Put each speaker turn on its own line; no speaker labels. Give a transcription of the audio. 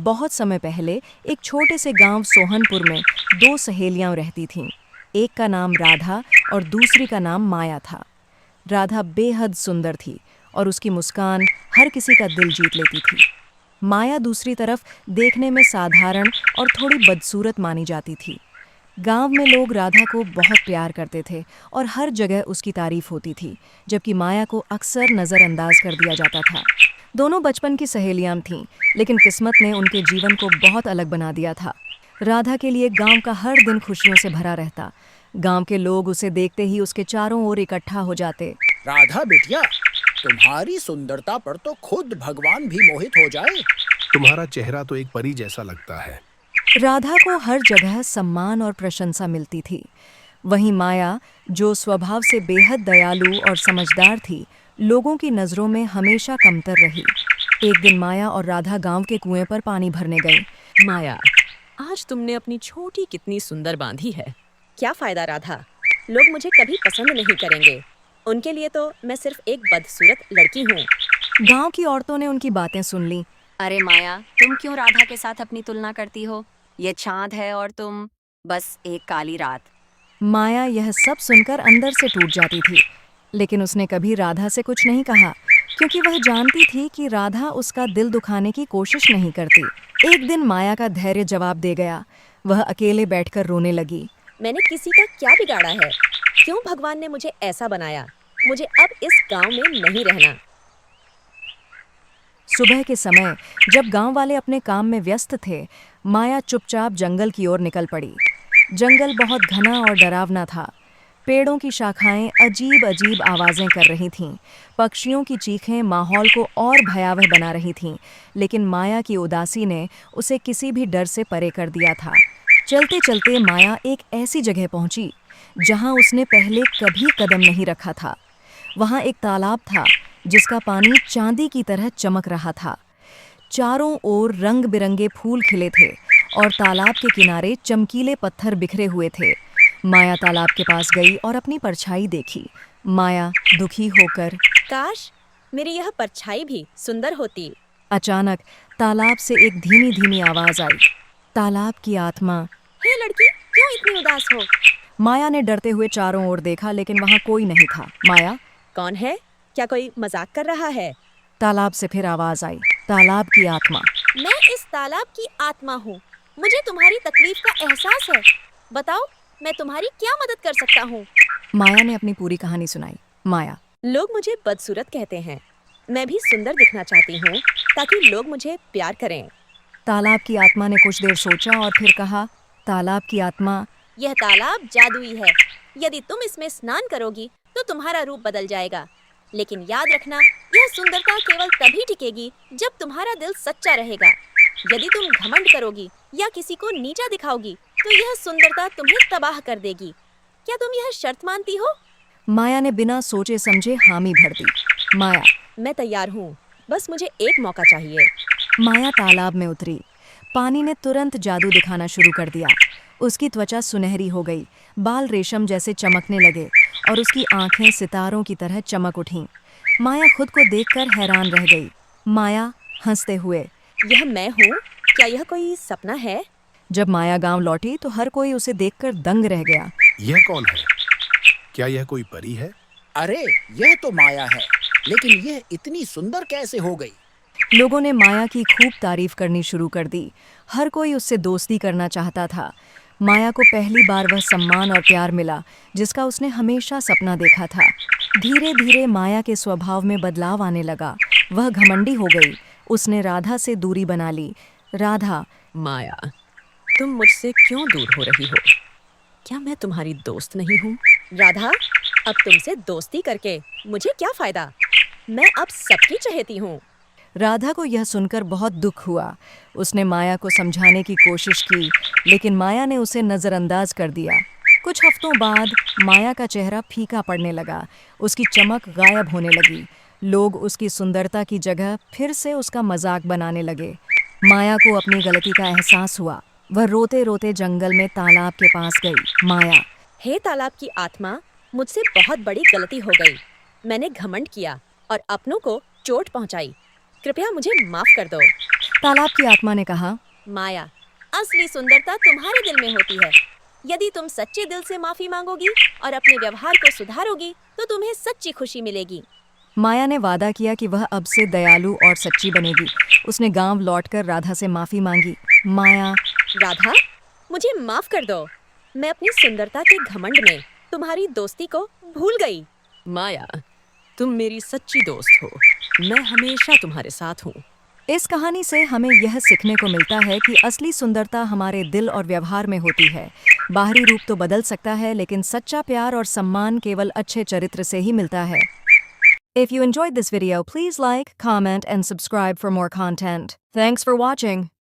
बहुत समय पहले एक छोटे से गांव सोहनपुर में दो सहेलियां रहती थीं। एक का नाम राधा और दूसरी का नाम माया था। राधा बेहद सुंदर थी और उसकी मुस्कान हर किसी का दिल जीत लेती थी। माया दूसरी तरफ देखने में साधारण और थोड़ी बदसूरत मानी जाती थी। गांव में लोग राधा को बहुत प्यार करते थे और हर जगह उसकी तारीफ होती थी, जबकि माया को अक्सर नज़रअंदाज कर दिया जाता था। दोनों बचपन की सहेलियां थीं, लेकिन किस्मत ने उनके जीवन को बहुत अलग बना दिया था। राधा के लिए गांव का हर दिन खुशियों से भरा रहता। गांव के लोग उसे देखते ही उसके चारों ओर इकट्ठा हो जाते।
राधा बेटिया, तुम्हारी सुंदरता पर तो खुद भगवान भी मोहित हो जाए।
तुम्हारा चेहरा तो एक परी जैसा लगता है।
राधा को हर जगह सम्मान और प्रशंसा मिलती थी। वहीं माया, जो स्वभाव से बेहद दयालु और समझदार थी, लोगों की नज़रों में हमेशा कमतर रही। एक दिन माया और राधा गांव के कुएं पर पानी भरने गए।
माया, आज तुमने अपनी छोटी कितनी सुंदर बांधी है।
क्या फायदा राधा, लोग मुझे कभी पसंद नहीं करेंगे। उनके लिए तो मैं सिर्फ एक बदसूरत लड़की हूँ।
गांव की औरतों ने उनकी बातें सुन ली।
अरे माया, तुम क्यों राधा के साथ अपनी तुलना करती हो? ये चांद है और तुम बस एक काली रात।
माया यह सब सुनकर अंदर से टूट जाती थी, लेकिन उसने कभी राधा से कुछ नहीं कहा, क्योंकि वह जानती थी कि राधा उसका दिल दुखाने की कोशिश नहीं करती। एक दिन माया का धैर्य जवाब दे गया। वह अकेले बैठकर रोने लगी।
मैंने किसी का क्या बिगाड़ा है? क्यों भगवान ने मुझे ऐसा बनाया? मुझे अब इस गांव में नहीं रहना।
सुबह के समय जब गांव वाले अपने काम में व्यस्त थे, माया चुपचाप जंगल की ओर निकल पड़ी। जंगल बहुत घना और डरावना था। पेड़ों की शाखाएं अजीब अजीब आवाज़ें कर रही थीं। पक्षियों की चीखें माहौल को और भयावह बना रही थीं, लेकिन माया की उदासी ने उसे किसी भी डर से परे कर दिया था। चलते चलते माया एक ऐसी जगह पहुंची जहां उसने पहले कभी कदम नहीं रखा था। वहां एक तालाब था जिसका पानी चांदी की तरह चमक रहा था। चारों ओर रंग बिरंगे फूल खिले थे और तालाब के किनारे चमकीले पत्थर बिखरे हुए थे। माया तालाब के पास गई और अपनी परछाई देखी। माया दुखी होकर,
काश मेरी यह परछाई भी सुंदर होती।
अचानक तालाब से एक धीमी धीमी आवाज आई। तालाब की आत्मा।
हे लड़की, क्यों इतनी उदास हो?
माया ने डरते हुए चारों ओर देखा, लेकिन वहां कोई नहीं था। माया,
कौन है? क्या कोई मजाक कर रहा है?
तालाब से फिर आवाज आई। तालाब की आत्मा।
मैं इस तालाब की आत्मा हूँ। मुझे तुम्हारी तकलीफ का एहसास है। बताओ, मैं तुम्हारी क्या मदद कर सकता हूँ?
माया ने अपनी पूरी कहानी सुनाई। माया,
लोग मुझे बदसूरत कहते हैं। मैं भी सुंदर दिखना चाहती हूँ ताकि लोग मुझे प्यार करें।
तालाब की आत्मा ने कुछ देर सोचा और फिर कहा, तालाब की आत्मा,
यह तालाब जादुई है। यदि तुम इसमें स्नान करोगी तो तुम्हारा रूप बदल जाएगा। लेकिन याद रखना, यह सुंदरता केवल तभी टिकेगी जब तुम्हारा दिल सच्चा रहेगा। यदि तुम घमंड करोगी या किसी को नीचा दिखाओगी तो यह सुंदरता तुम्हें तबाह कर देगी। क्या तुम यह शर्त मानती हो?
माया ने बिना सोचे समझे हामी भर दी। माया,
मैं तैयार हूँ, बस मुझे एक मौका चाहिए।
माया तालाब में उतरी। पानी ने तुरंत जादू दिखाना शुरू कर दिया। उसकी त्वचा सुनहरी हो गई, बाल रेशम जैसे चमकने लगे और उसकी आंखें सितारों की तरह चमक उठीं। माया खुद को देखकर हैरान रह गई। माया हंसते हुए,
यह मैं हूँ? क्या यह कोई सपना है?
जब माया गांव लौटी तो हर कोई उसे देखकर दंग रह गया।
यह कौन है? क्या यह कोई परी है?
अरे, यह तो माया है, लेकिन यह इतनी सुंदर कैसे हो गई?
लोगों ने माया की खूब तारीफ करनी शुरू कर दी। हर कोई उससे दोस्ती करना चाहता था। माया को पहली बार वह सम्मान और प्यार मिला जिसका उसने हमेशा सपना देखा था। धीरे धीरे माया के स्वभाव में बदलाव आने लगा। वह घमंडी हो गई। उसने राधा से दूरी बना ली। राधा,
माया, तुम मुझसे क्यों दूर हो रही हो? क्या मैं तुम्हारी दोस्त नहीं हूँ?
राधा, अब तुमसे दोस्ती करके मुझे क्या फायदा? मैं अब सबकी चहेती हूँ।
राधा को यह सुनकर बहुत दुख हुआ। उसने माया को समझाने की कोशिश की, लेकिन माया ने उसे नज़रअंदाज कर दिया। कुछ हफ्तों बाद माया का चेहरा फीका पड़ने लगा। उसकी चमक गायब होने लगी। लोग उसकी सुंदरता की जगह फिर से उसका मजाक बनाने लगे। माया को अपनी गलती का एहसास हुआ। वह रोते रोते जंगल में तालाब के पास गई। माया,
हे तालाब की आत्मा, मुझसे बहुत बड़ी गलती हो गई। मैंने घमंड किया और अपनों को चोट पहुंचाई। कृपया मुझे माफ कर दो।
तालाब की आत्मा ने कहा,
माया, असली सुंदरता तुम्हारे दिल में होती है। यदि तुम सच्चे दिल से माफी मांगोगी और अपने व्यवहार को सुधारोगी तो तुम्हें सच्ची खुशी मिलेगी।
माया ने वादा किया कि वह अब से दयालु और सच्ची बनेगी। उसने गांव लौटकर राधा से माफी मांगी। माया,
राधा, मुझे माफ कर दो। मैं अपनी सुंदरता के घमंड में तुम्हारी दोस्ती को भूल गई।
माया, तुम मेरी सच्ची दोस्त हो। मैं हमेशा तुम्हारे साथ हूँ।
इस कहानी से हमें यह सीखने को मिलता है कि असली सुंदरता हमारे दिल और व्यवहार में होती है। बाहरी रूप तो बदल सकता है, लेकिन सच्चा प्यार और सम्मान केवल अच्छे चरित्र से ही मिलता है। If you enjoyed this video, please like, comment, and subscribe for more content. Thanks for watching.